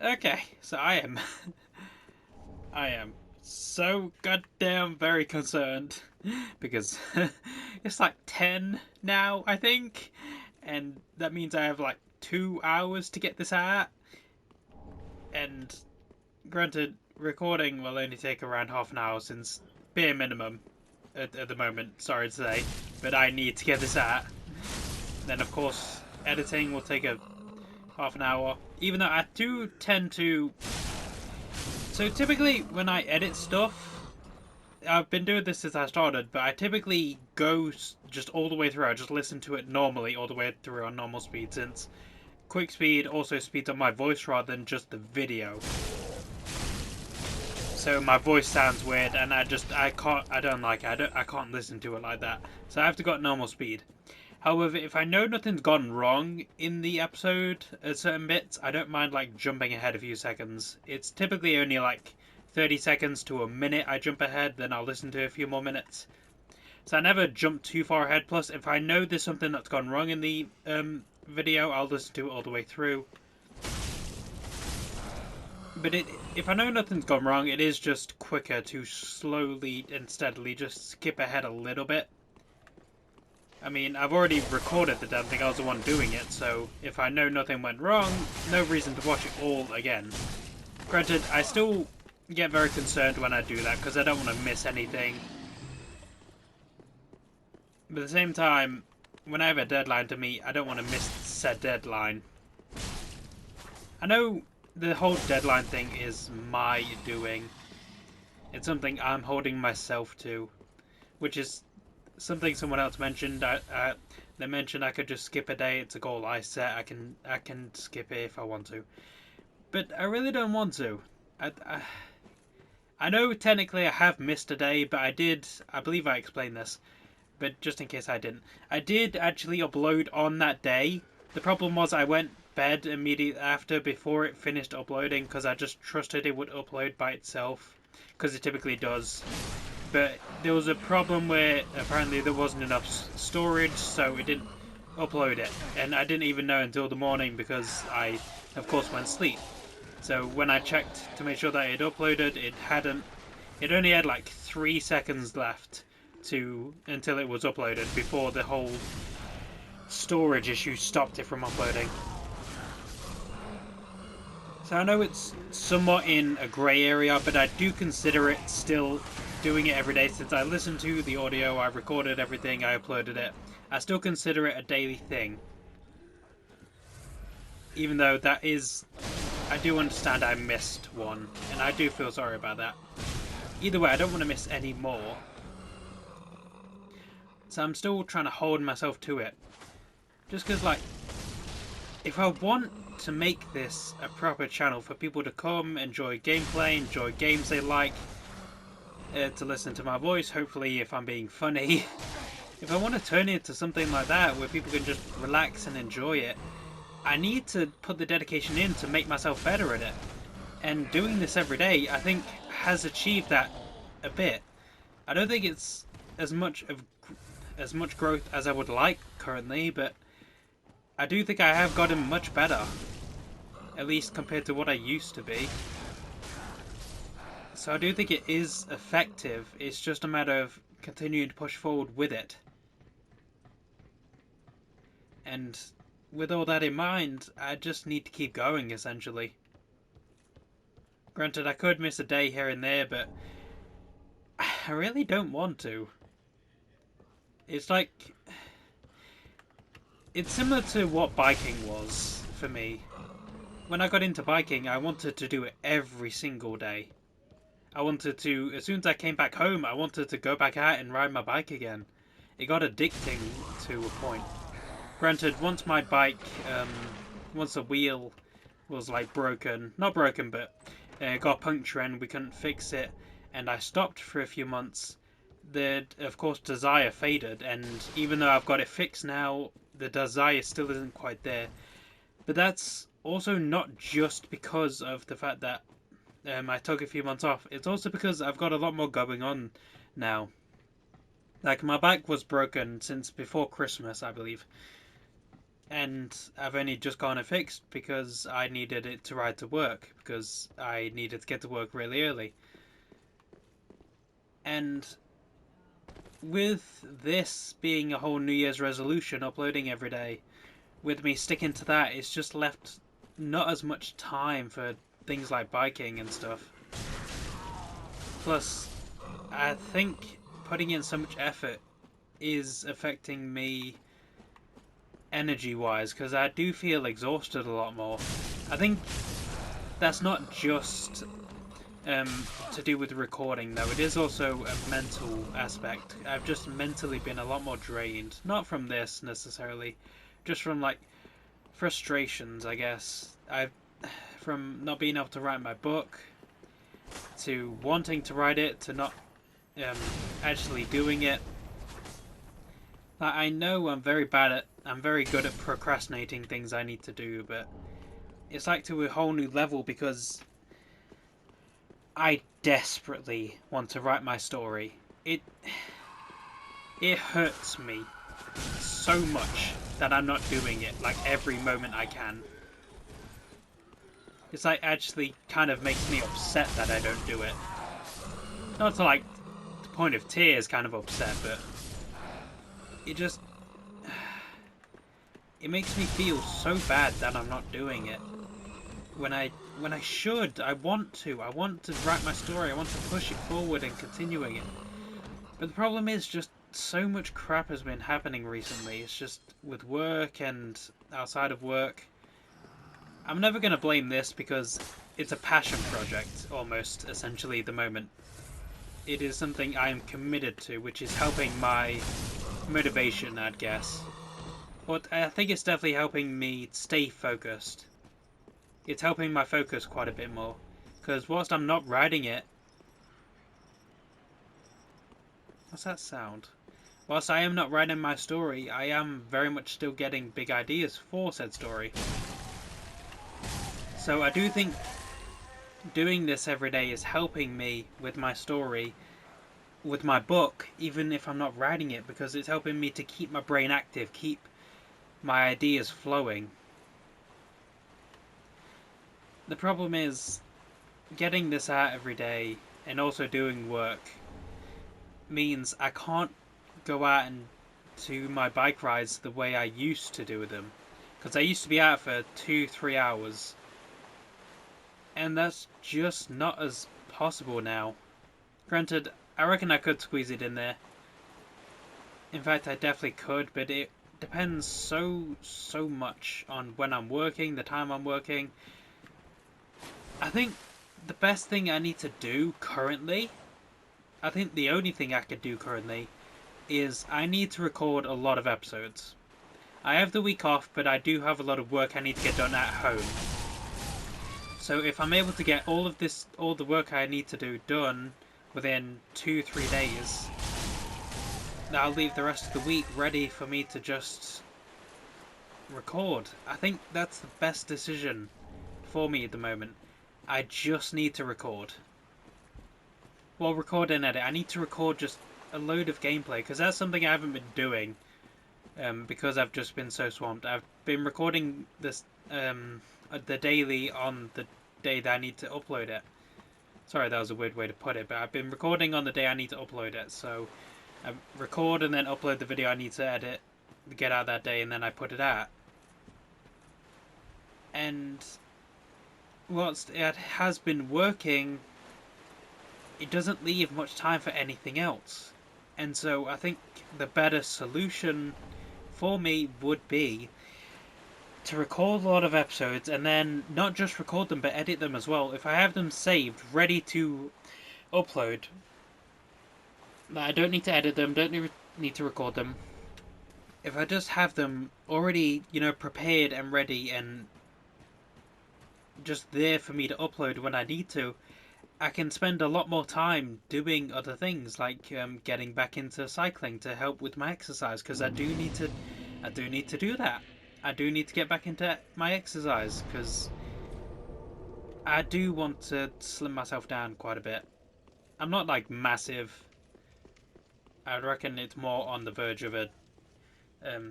Okay, so I am. I am so goddamn very concerned because it's like 10 now, I think, and that means I have like 2 hours to get this out. And granted, recording will only take around half an hour since bare minimum at the moment, sorry to say, but I need to get this out. Then, of course, editing will take a half an hour, even though I do tend to. So typically, when I edit stuff, I've been doing this since I started, but I typically go just all the way through. I just listen to it normally all the way through on normal speed, since quick speed also speeds up my voice rather than just the video. So my voice sounds weird, and I don't like it. I can't listen to it like that. So I have to go at normal speed. However, if I know nothing's gone wrong in the episode at certain bits, I don't mind like jumping ahead a few seconds. It's typically only like 30 seconds to a minute I jump ahead, then I'll listen to a few more minutes. So I never jump too far ahead. Plus, if I know there's something that's gone wrong in the video, I'll listen to it all the way through. But if I know nothing's gone wrong, it is just quicker to slowly and steadily just skip ahead a little bit. I mean, I've already recorded the damn thing, I was the one doing it, so if I know nothing went wrong, no reason to watch it all again. Granted, I still get very concerned when I do that, because I don't want to miss anything. But at the same time, when I have a deadline to meet, I don't want to miss said deadline. I know the whole deadline thing is my doing. It's something I'm holding myself to, which is something someone else mentioned. They mentioned I could just skip a day. It's a goal I set. I can skip it if I want to, but I really don't want to. I know technically I have missed a day, but I did. I believe I explained this, but just in case I didn't, I did actually upload on that day. The problem was I went bed immediately after before it finished uploading because I just trusted it would upload by itself, because it typically does. But there was a problem where apparently there wasn't enough storage, so it didn't upload it. And I didn't even know until the morning because I, of course, went to sleep. So when I checked to make sure that it uploaded, it hadn't. It only had like 3 seconds left until it was uploaded before the whole storage issue stopped it from uploading. So I know it's somewhat in a grey area, but I do consider it still doing it every day. Since I listened to the audio, I recorded everything, I uploaded it. I still consider it a daily thing. Even though that is... I do understand I missed one, and I do feel sorry about that. Either way, I don't want to miss any more. So I'm still trying to hold myself to it. Just because, like, if I want to make this a proper channel for people to come, enjoy gameplay, enjoy games they like, to listen to my voice, hopefully if I'm being funny. If I want to turn it to something like that where people can just relax and enjoy it, I need to put the dedication in to make myself better at it. And doing this every day, I think, has achieved that a bit. I don't think it's as much growth as I would like currently, but I do think I have gotten much better. At least compared to what I used to be. So I do think it is effective. It's just a matter of continuing to push forward with it. And with all that in mind, I just need to keep going, essentially. Granted, I could miss a day here and there, but I really don't want to. It's like... It's similar to what biking was for me. When I got into biking, I wanted to do it every single day. I wanted to, as soon as I came back home, I wanted to go back out and ride my bike again. It got addicting to a point. Granted, once my bike, once the wheel was like broken, not broken, but it got puncture and we couldn't fix it, and I stopped for a few months, the, of course, desire faded, and even though I've got it fixed now, the desire still isn't quite there. But that's also not just because of the fact that I took a few months off. It's also because I've got a lot more going on now. Like, my bike was broken since before Christmas, I believe. and I've only just gotten it fixed because I needed it to ride to work, because I needed to get to work really early. And with this being a whole New Year's resolution, uploading every day, with me sticking to that, it's just left not as much time for things like biking and stuff. Plus, I think putting in so much effort is affecting me energy wise, because I do feel exhausted a lot more. I think that's not just to do with recording though, it is also a mental aspect. I've just mentally been a lot more drained, not from this necessarily, just from like frustrations, I guess. I've from not being able to write my book, to wanting to write it, to not actually doing it. Like, I know I'm very good at procrastinating things I need to do, but it's like to a whole new level because I desperately want to write my story. It hurts me so much that I'm not doing it, like every moment I can. It's like actually kind of makes me upset that I don't do it. Not to like the point of tears kind of upset, but it just it makes me feel so bad that I'm not doing it. When I should, I want to write my story, I want to push it forward and continuing it. But the problem is just so much crap has been happening recently. It's just with work and outside of work. I'm never going to blame this because it's a passion project, almost, essentially, at the moment. It is something I am committed to, which is helping my motivation, I'd guess. But I think it's definitely helping me stay focused. It's helping my focus quite a bit more. Because whilst I'm not writing it... What's that sound? Whilst I am not writing my story, I am very much still getting big ideas for said story. So I do think doing this every day is helping me with my story, with my book, even if I'm not writing it, because it's helping me to keep my brain active, keep my ideas flowing. The problem is, getting this out every day and also doing work means I can't go out and do my bike rides the way I used to do them. Because I used to be out for 2-3 hours. And that's just not as possible now. Granted, I reckon I could squeeze it in there. In fact, I definitely could, but it depends so much on when I'm working, the time I'm working. I think the best thing I need to do currently, I think the only thing I could do currently, is I need to record a lot of episodes. I have the week off, but I do have a lot of work I need to get done at home. So if I'm able to get all the work I need to do done within 2-3 days, I'll leave the rest of the week ready for me to just record. I think that's the best decision for me at the moment. I just need to record. Well, record and edit. I need to record just a load of gameplay, because that's something I haven't been doing, because I've just been so swamped. I've been recording this the daily on the day that I need to upload it. Sorry, that was a weird way to put it, but I've been recording on the day I need to upload it. So I record and then upload the video I need to edit, get out that day, and then I put it out. And whilst it has been working, it doesn't leave much time for anything else. And so I think the better solution for me would be to record a lot of episodes, and then not just record them but edit them as well. If I have them saved, ready to upload, I don't need to edit them, don't need to record them. If I just have them already, prepared and ready and just there for me to upload when I need to, I can spend a lot more time doing other things, like getting back into cycling to help with my exercise, because I do need to do that. I do need to get back into my exercise, because I do want to slim myself down quite a bit. I'm not like massive. I reckon it's more on the verge of a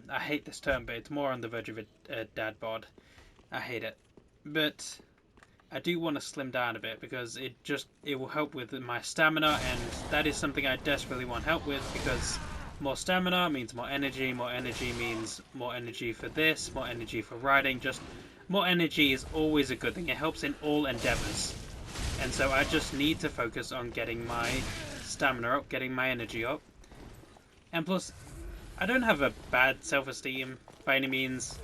I hate this term, but it's more on the verge of a dad bod. I hate it. But I do want to slim down a bit because it will help with my stamina, and that is something I desperately want help with, because more stamina means more energy means more energy for this, more energy for riding. Just more energy is always a good thing. It helps in all endeavors. And so I just need to focus on getting my stamina up, getting my energy up. And plus, I don't have a bad self-esteem by any means,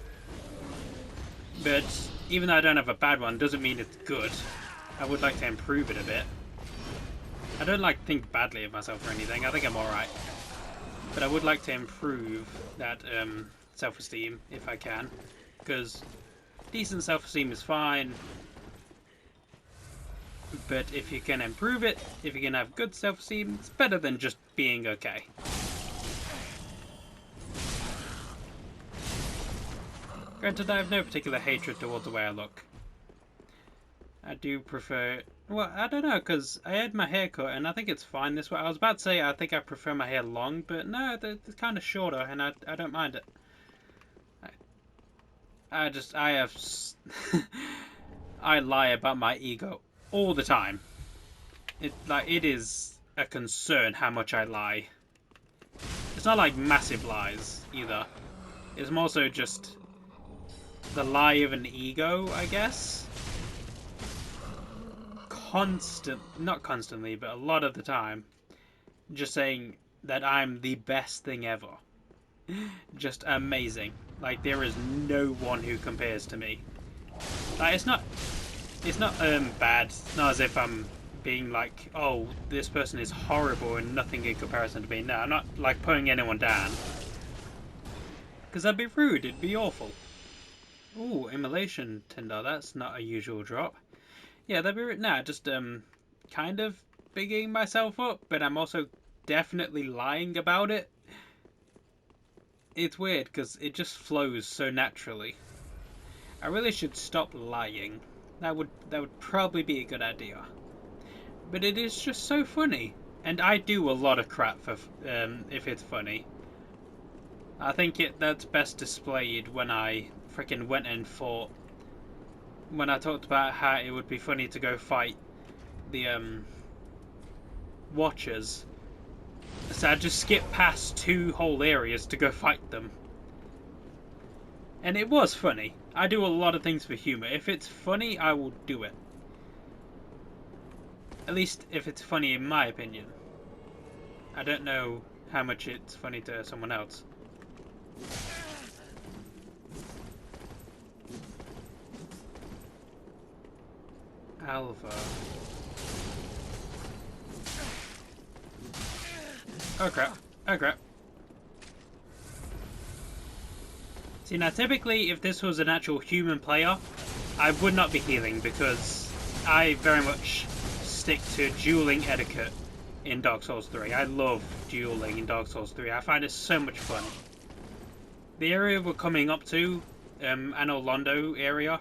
but even though I don't have a bad one, doesn't mean it's good. I would like to improve it a bit. I don't like think badly of myself or anything. I think I'm alright. But I would like to improve that self-esteem if I can, because decent self-esteem is fine. But if you can improve it, if you can have good self-esteem, it's better than just being okay. Granted, I have no particular hatred towards the way I look. I do prefer... Well, I don't know, because I had my hair cut, and I think it's fine this way. I was about to say I think I prefer my hair long, but no, it's kind of shorter, and I don't mind it. I have... I lie about my ego all the time. It is a concern how much I lie. It's not like massive lies, either. It's more so just the lie of an ego, I guess. Not constantly, but a lot of the time, just saying that I'm the best thing ever. Just amazing. Like, there is no one who compares to me. Like, it's not bad. It's not as if I'm being like, oh, this person is horrible and nothing in comparison to me. No, I'm not like putting anyone down, because that'd be rude. It'd be awful. Ooh, immolation tinder. That's not a usual drop. Yeah, that'd be rude. Nah, just kind of bigging myself up, but I'm also definitely lying about it. It's weird because it just flows so naturally. I really should stop lying. That would probably be a good idea. But it is just so funny, and I do a lot of crap for if it's funny. I think that's best displayed when I freaking went and fought. When I talked about how it would be funny to go fight the Watchers. So I just skipped past 2 whole areas to go fight them. And it was funny. I do a lot of things for humor. If it's funny, I will do it. At least if it's funny in my opinion. I don't know how much it's funny to someone else. Alva. Oh crap. Oh crap. See, now typically if this was an actual human player, I would not be healing, because I very much stick to dueling etiquette in Dark Souls 3. I love dueling in Dark Souls 3. I find it so much fun. The area we're coming up to, Anor Londo area,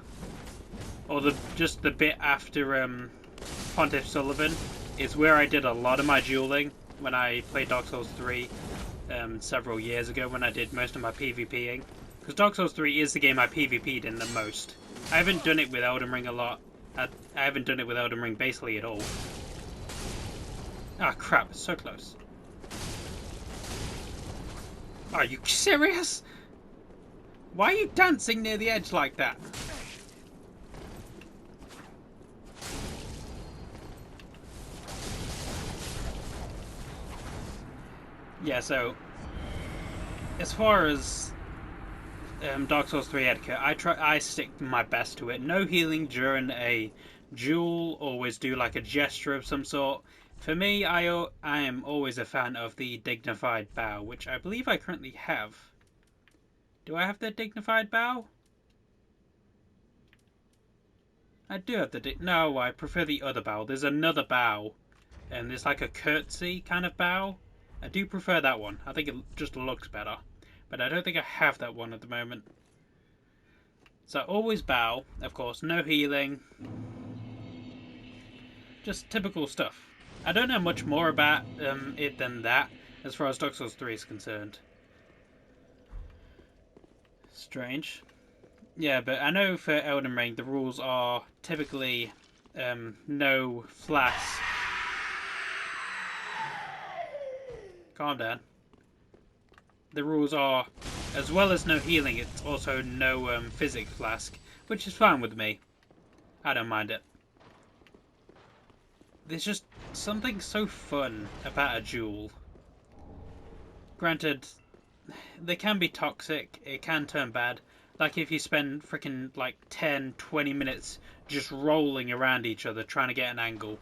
or just the bit after Pontiff Sulyvahn, is where I did a lot of my dueling when I played Dark Souls 3 several years ago, when I did most of my PvPing. Because Dark Souls 3 is the game I PvP'd in the most. I haven't done it with Elden Ring a lot. I haven't done it with Elden Ring basically at all. Ah, crap, so close. Are you serious? Why are you dancing near the edge like that? Yeah, so as far as Dark Souls 3 etiquette, I stick my best to it. No healing during a duel. Always do like a gesture of some sort. For me, I am always a fan of the dignified bow, which I believe I currently have. Do I have the dignified bow? I do have the no, I prefer the other bow. There's another bow, and there's like a curtsy kind of bow. I do prefer that one. I think it just looks better. But I don't think I have that one at the moment. So always bow, of course, no healing. Just typical stuff. I don't know much more about it than that, as far as Dark Souls 3 is concerned. Strange. Yeah, but I know for Elden Ring the rules are typically no flash. Calm down. The rules are, as well as no healing, it's also no physic flask, which is fine with me. I don't mind it. There's just something so fun about a duel. Granted, they can be toxic, it can turn bad. Like if you spend freaking like 10, 20 minutes just rolling around each other trying to get an angle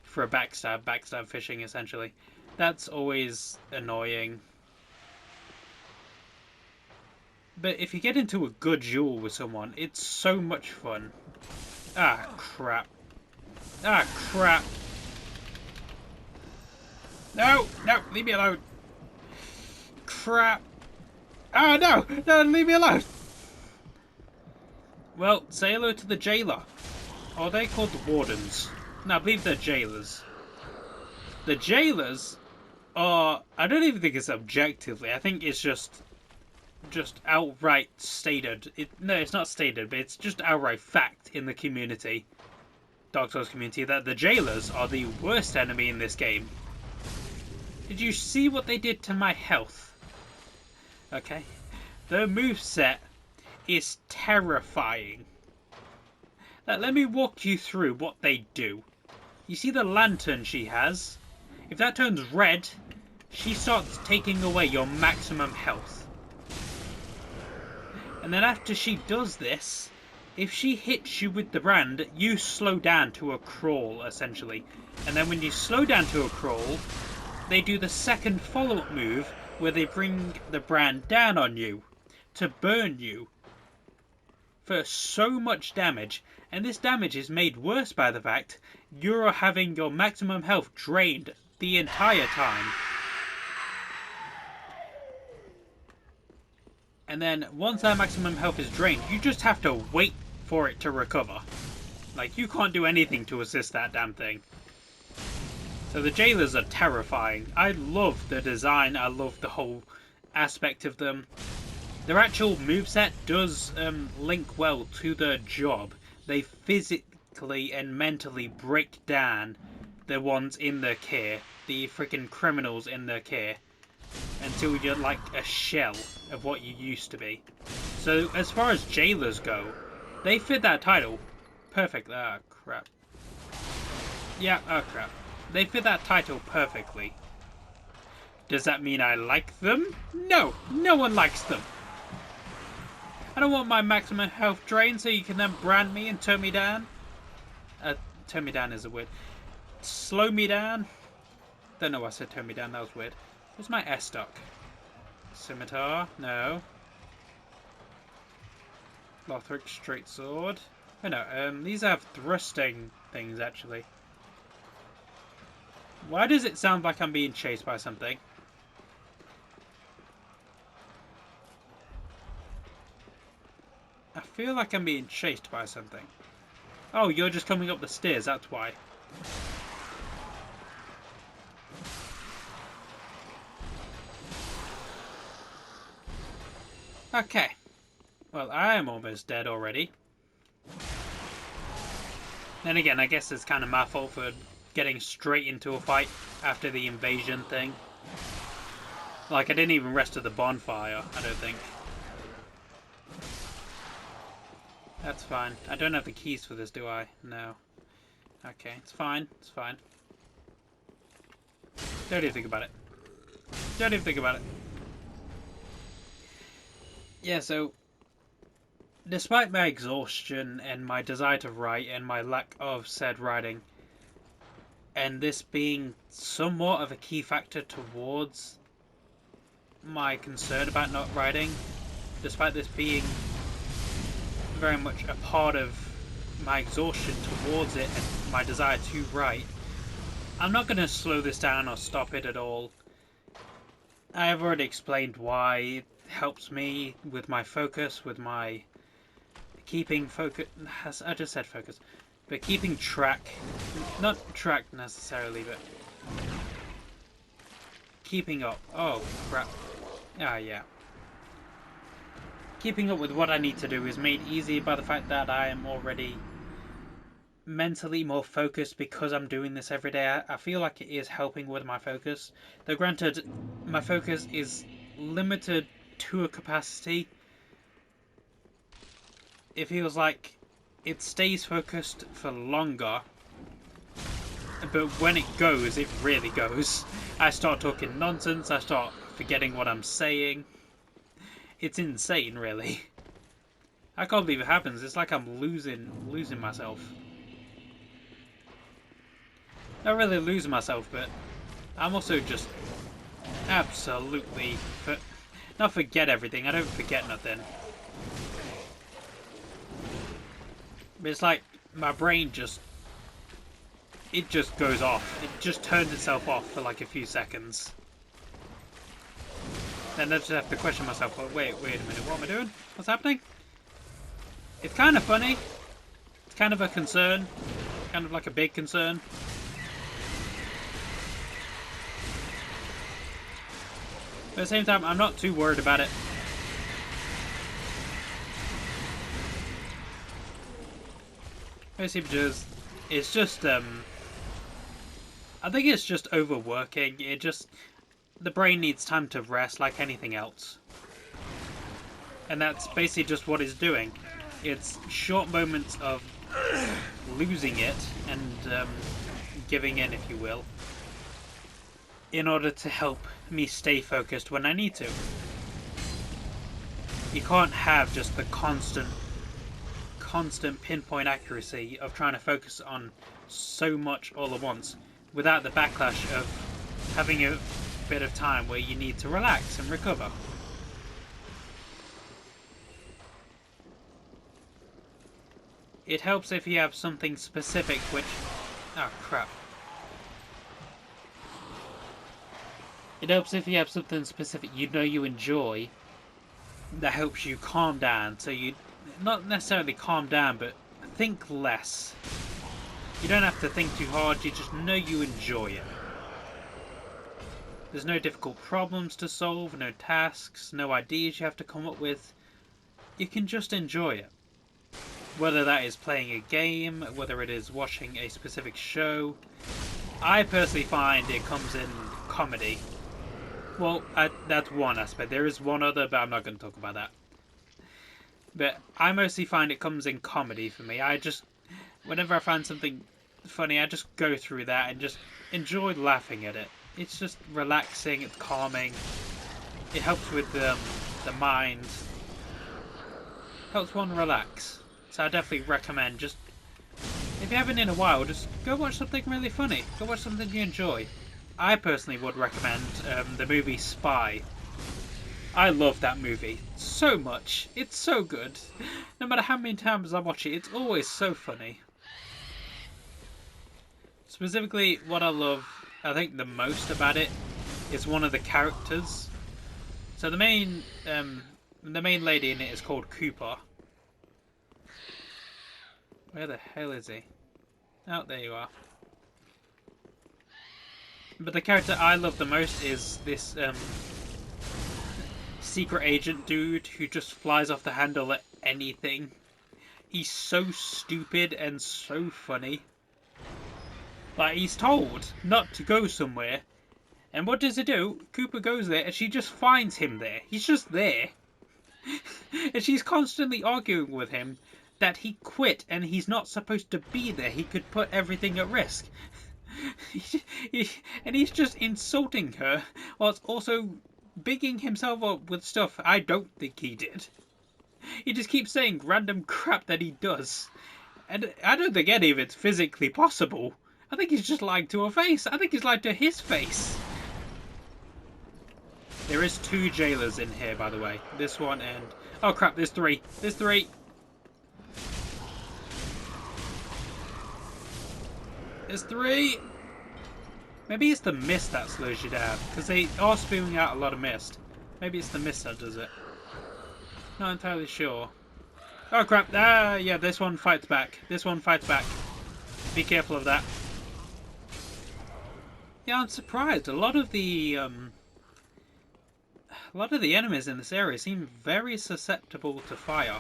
for a backstab fishing essentially. That's always annoying. But if you get into a good duel with someone, it's so much fun. Ah, crap. Ah, crap. No, no, leave me alone. Crap. Ah, no, no, leave me alone. Well, say hello to the jailer. Or are they called the wardens? No, I believe they're jailers. The jailers are... I don't even think it's objectively. I think it's just outright stated. No, it's not stated, but it's just outright fact in the community. Dark Souls community, that the jailers are the worst enemy in this game. Did you see what they did to my health? Okay. Their moveset is terrifying. Now, let me walk you through what they do. You see the lantern she has? If that turns red, she starts taking away your maximum health. And then after she does this, if she hits you with the brand, you slow down to a crawl, essentially. And then when you slow down to a crawl, they do the second follow-up move where they bring the brand down on you to burn you for so much damage. And this damage is made worse by the fact you're having your maximum health drained the entire time. And then once that maximum health is drained, you just have to wait for it to recover. Like, you can't do anything to assist that damn thing. So the jailers are terrifying. I love the design, I love the whole aspect of them. Their actual moveset does link well to their job. They physically and mentally break down the ones in their care, the freaking criminals in their care, until you're like a shell of what you used to be. So as far as jailers go, they fit that title perfectly. Ah, crap. Yeah, oh crap. They fit that title perfectly. Does that mean I like them? No! No one likes them! I don't want my maximum health drained so you can then brand me and turn me down. Turn me down is a weird. Slow me down? Don't know why I said turn me down, that was weird. Where's my S stock? Scimitar? No. Lothric straight sword? Oh no, these have thrusting things actually. Why does it sound like I'm being chased by something? I feel like I'm being chased by something. Oh, you're just coming up the stairs, that's why. Okay. Well, I am almost dead already. Then again, I guess it's kind of my fault for getting straight into a fight after the invasion thing. Like, I didn't even rest at the bonfire, I don't think. That's fine. I don't have the keys for this, do I? No. Okay, it's fine. It's fine. Don't even think about it. Don't even think about it. Yeah, so despite my exhaustion and my desire to write and my lack of said writing, and this being somewhat of a key factor towards my concern about not writing, despite this being very much a part of my exhaustion towards it and my desire to write, I'm not going to slow this down or stop it at all. I have already explained why it helps me with my focus, with my keeping focus. I just said focus, but keeping track, not track necessarily, but keeping up. Oh crap! Ah, yeah. keeping up with what I need to do is made easier by the fact that I am already mentally more focused because I'm doing this every day. I feel like it is helping with my focus. Though granted, my focus is limited to a capacity. It feels like it stays focused for longer, but when it goes, it really goes. I start talking nonsense, I start forgetting what I'm saying. It's insane, really. I can't believe it happens. It's like I'm losing myself. Not really losing myself, but I'm also just absolutely not forget everything. I don't forget nothing. But it's like my brain just goes off. It just turns itself off for like a few seconds. Then I just have to question myself, well, wait a minute, what am I doing? What's happening? It's kind of funny. It's kind of a concern. Kind of like a big concern. But at the same time, I'm not too worried about it. Mostly because it's just, I think it's just overworking. The brain needs time to rest like anything else. And that's basically just what it's doing. It's short moments of losing it and giving in, if you will, in order to help me stay focused when I need to. You can't have just the constant pinpoint accuracy of trying to focus on so much all at once without the backlash of having a bit of time where you need to relax and recover. It helps if you have something specific which... oh crap. It helps if you have something specific you know you enjoy that helps you calm down, so you not necessarily calm down, but think less. You don't have to think too hard, you just know you enjoy it. There's no difficult problems to solve, no tasks, no ideas you have to come up with. You can just enjoy it. Whether that is playing a game, whether it is watching a specific show. I personally find it comes in comedy. Well, that's one aspect. There is one other, but I'm not going to talk about that. But I mostly find it comes in comedy for me. Whenever I find something funny, I just go through that and just enjoy laughing at it. It's just relaxing, it's calming. It helps with the mind. Helps one relax. So I definitely recommend, just if you haven't in a while, just go watch something really funny. Go watch something you enjoy. I personally would recommend the movie Spy. I love that movie so much. It's so good. No matter how many times I watch it, it's always so funny. Specifically, what I love, I think the most about it, is one of the characters. So the main lady in it is called Cooper. Where the hell is he? Oh, there you are. But the character I love the most is this secret agent dude who just flies off the handle at anything. He's so stupid and so funny. Like, he's told not to go somewhere, and what does he do? Cooper goes there and she just finds him there. He's just there. And she's constantly arguing with him that he quit and he's not supposed to be there. He could put everything at risk. And he's just insulting her whilst also bigging himself up with stuff I don't think he did. He just keeps saying random crap that he does. And I don't think any of it's physically possible. I think he's just lying to her face. I think he's lied to his face. There is 2 jailers in here, by the way. This one and... oh crap, there's 3. There's 3. There's 3. Maybe it's the mist that slows you down, because they are spewing out a lot of mist. Maybe it's the mist that does it. Not entirely sure. Oh crap, yeah, this one fights back. This one fights back. Be careful of that. Yeah, I'm surprised. A lot of the a lot of the enemies in this area seem very susceptible to fire,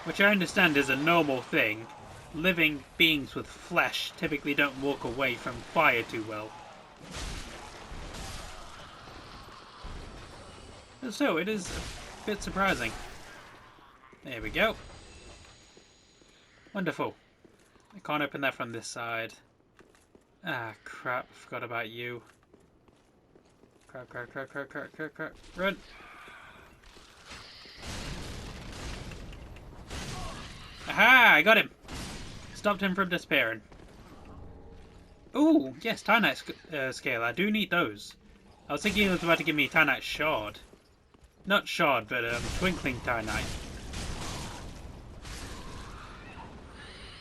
which I understand is a normal thing. Living beings with flesh typically don't walk away from fire too well. So it is a bit surprising. There we go. Wonderful. I can't open that from this side. Ah, crap. Forgot about you. Crap, crap, crap, crap, crap, crap, crap. Run! Aha! I got him! Stopped him from disappearing. Ooh, yes, Titanite scale. I do need those. I was thinking it was about to give me Titanite shard. Not shard, but twinkling Titanite.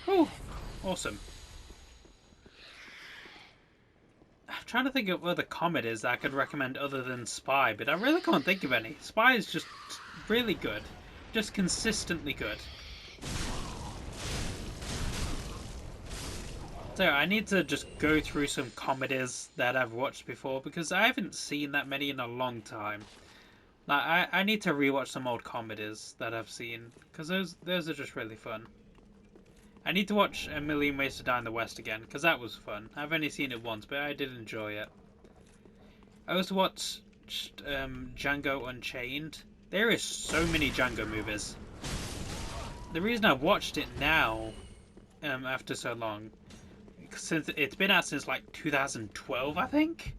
Ooh, awesome. I'm trying to think of other comedies that I could recommend other than Spy, but I really can't think of any. Spy is just really good. Just consistently good. So I need to just go through some comedies that I've watched before because I haven't seen that many in a long time. Like I need to rewatch some old comedies that I've seen because those are just really fun. I need to watch A Million Ways to Die in the West again because that was fun. I've only seen it once, but I did enjoy it. I also watched Django Unchained. There is so many Django movies. The reason I've watched it now, after so long, since it's been out since like 2012, I think,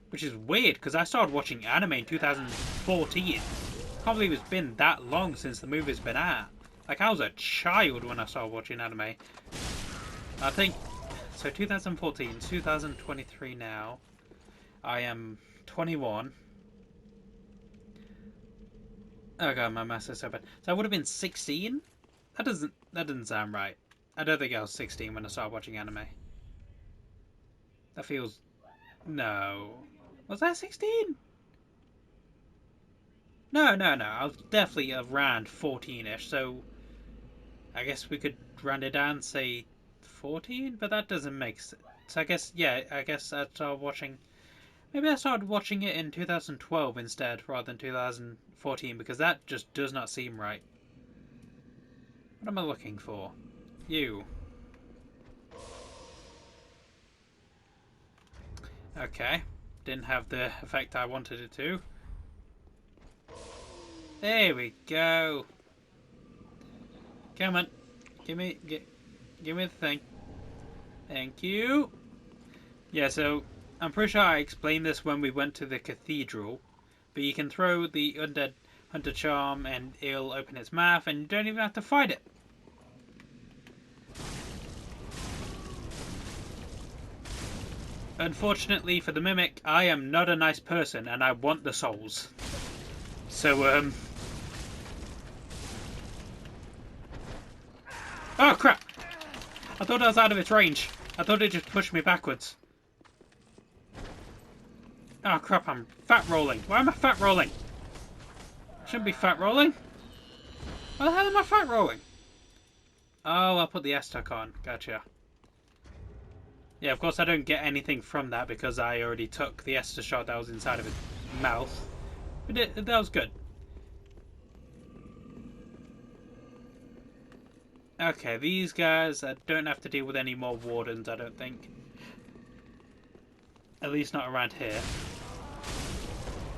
which is weird because I started watching anime in 2014. Can't believe it's been that long since the movie's been out. Like I was a child when I started watching anime. I think so. 2014, 2023 now. I am 21. Oh god, my math is so bad. So I would have been 16. That doesn't sound right. I don't think I was 16 when I started watching anime. That feels... No. Was I 16? No. I was definitely around 14-ish, so... I guess we could round it down, say 14? But that doesn't make sense. So I guess, yeah, I guess I started watching... Maybe I started watching it in 2012 instead, rather than 2014, because that just does not seem right. What am I looking for? You. Okay. Didn't have the effect I wanted it to. There we go. Come on. Give me the thing. Thank you. Yeah, so I'm pretty sure I explained this when we went to the cathedral, but you can throw the undead hunter charm and it'll open its mouth and you don't even have to fight it. Unfortunately for the mimic, I am not a nice person and I want the souls. So, oh crap! I thought I was out of its range. I thought it just pushed me backwards. Oh crap, I'm fat rolling. Why am I fat rolling? I shouldn't be fat rolling. Why the hell am I fat rolling? Oh, I'll put the S-Tuck on. Gotcha. Yeah, of course I don't get anything from that because I already took the Esther shot that was inside of his mouth. But that was good. Okay, these guys, I don't have to deal with any more wardens, I don't think. At least not around here.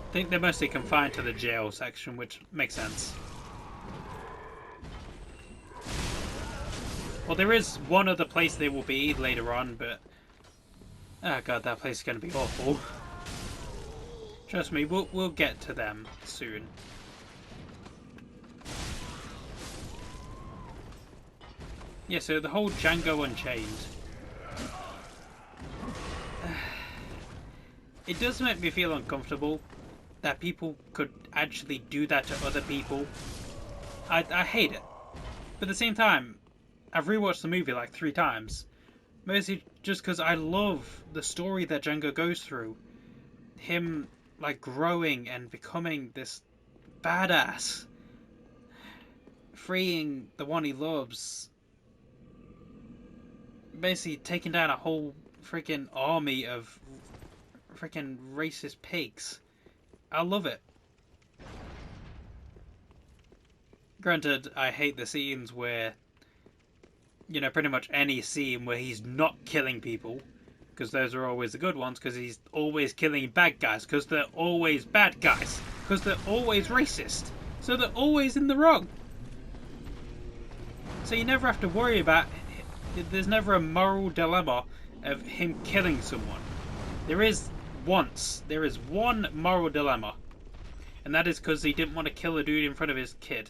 I think they're mostly confined to the jail section, which makes sense. Well, there is one other place they will be later on, but... Oh god, that place is going to be awful. Trust me, we'll get to them soon. Yeah, so the whole Django Unchained. It does make me feel uncomfortable that people could actually do that to other people. I hate it. But at the same time, I've rewatched the movie like 3 times. Mostly just because I love the story that Django goes through. Him, like, growing and becoming this badass. Freeing the one he loves. Basically taking down a whole freaking army of freaking racist pigs. I love it. Granted, I hate the scenes where, you know, pretty much any scene where he's not killing people, because those are always the good ones, because he's always killing bad guys, because they're always bad guys, because they're always racist, so they're always in the wrong. So you never have to worry about, there's never a moral dilemma of him killing someone. There is one moral dilemma, and that is because he didn't want to kill a dude in front of his kid.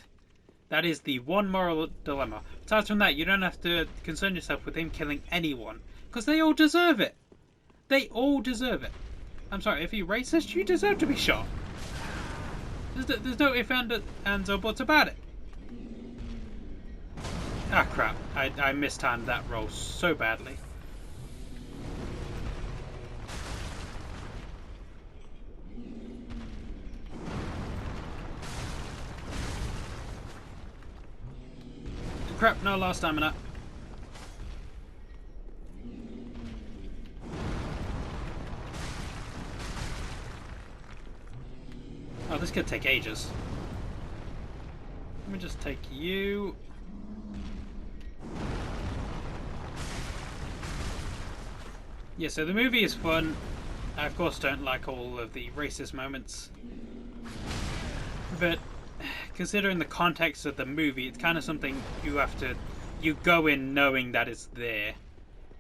That is the one moral dilemma. Aside from that, you don't have to concern yourself with him killing anyone, because they all deserve it. They all deserve it. I'm sorry, if you're racist, you deserve to be shot. There's no ifs, ands, or buts about it. Ah, crap. I mistimed that roll so badly. Crap, no last stamina. Oh, this could take ages. Let me just take you. Yeah, so the movie is fun. I, of course, don't like all of the racist moments. But considering the context of the movie, it's kind of something you go in knowing that it's there,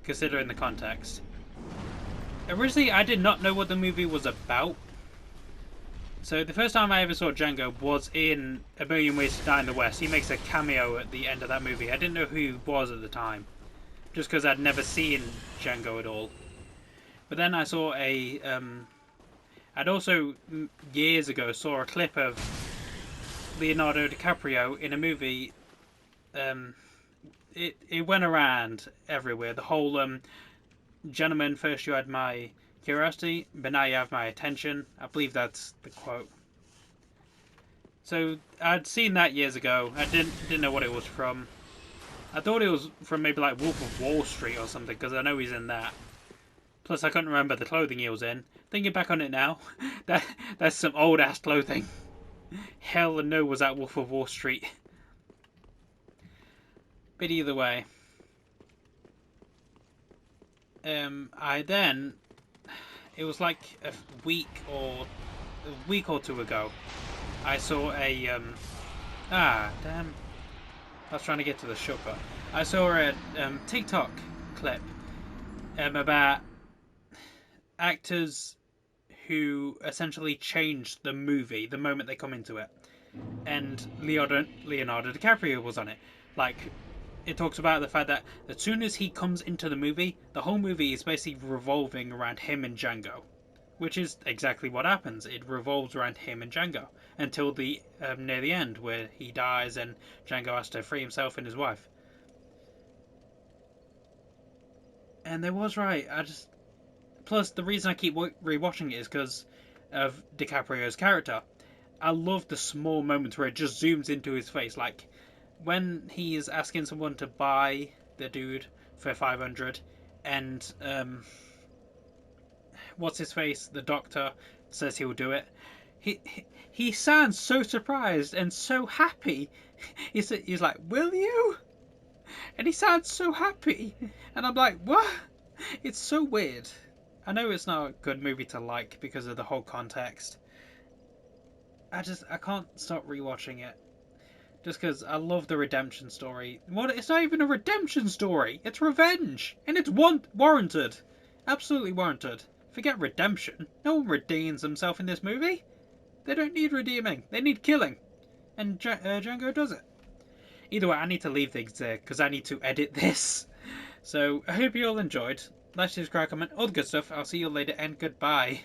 considering the context. Originally, I did not know what the movie was about. So the first time I ever saw Django was in A Million Ways to Die in the West. He makes a cameo at the end of that movie. I didn't know who he was at the time, just because I'd never seen Django at all. But then I saw I'd also, years ago, saw a clip of Leonardo DiCaprio in a movie. It went around everywhere. The whole gentlemen, first you had my curiosity, but now you have my attention. I believe that's the quote. So I'd seen that years ago. I didn't know what it was from. I thought it was from maybe like Wolf of Wall Street or something, because I know he's in that. Plus, I couldn't remember the clothing he was in. Thinking back on it now, that's some old ass clothing. Hell no, was that Wolf of Wall Street. But either way, it was like a week or two ago, I saw a damn. I was trying to get to the sugar. I saw a TikTok clip about actors who essentially changed the movie the moment they come into it, and Leonardo DiCaprio was on it. Like, it talks about the fact that as soon as he comes into the movie, the whole movie is basically revolving around him and Django, which is exactly what happens. It revolves around him and Django until the near the end, where he dies and Django has to free himself and his wife. And they was right. Plus, the reason I keep rewatching it is because of DiCaprio's character. I love the small moments where it just zooms into his face, like when he's asking someone to buy the dude for 500, and what's his face, the doctor, says he'll do it. He sounds so surprised and so happy. He's like, "Will you?" And he sounds so happy, and I'm like, "What?" It's so weird. I know it's not a good movie to like because of the whole context. I can't stop rewatching it. Just because I love the redemption story. It's not even a redemption story. It's revenge. And it's warranted. Absolutely warranted. Forget redemption. No one redeems himself in this movie. They don't need redeeming. They need killing. And Django does it. Either way, I need to leave things there because I need to edit this. So, I hope you all enjoyed. Like, subscribe, comment, all the good stuff. I'll see you later and goodbye.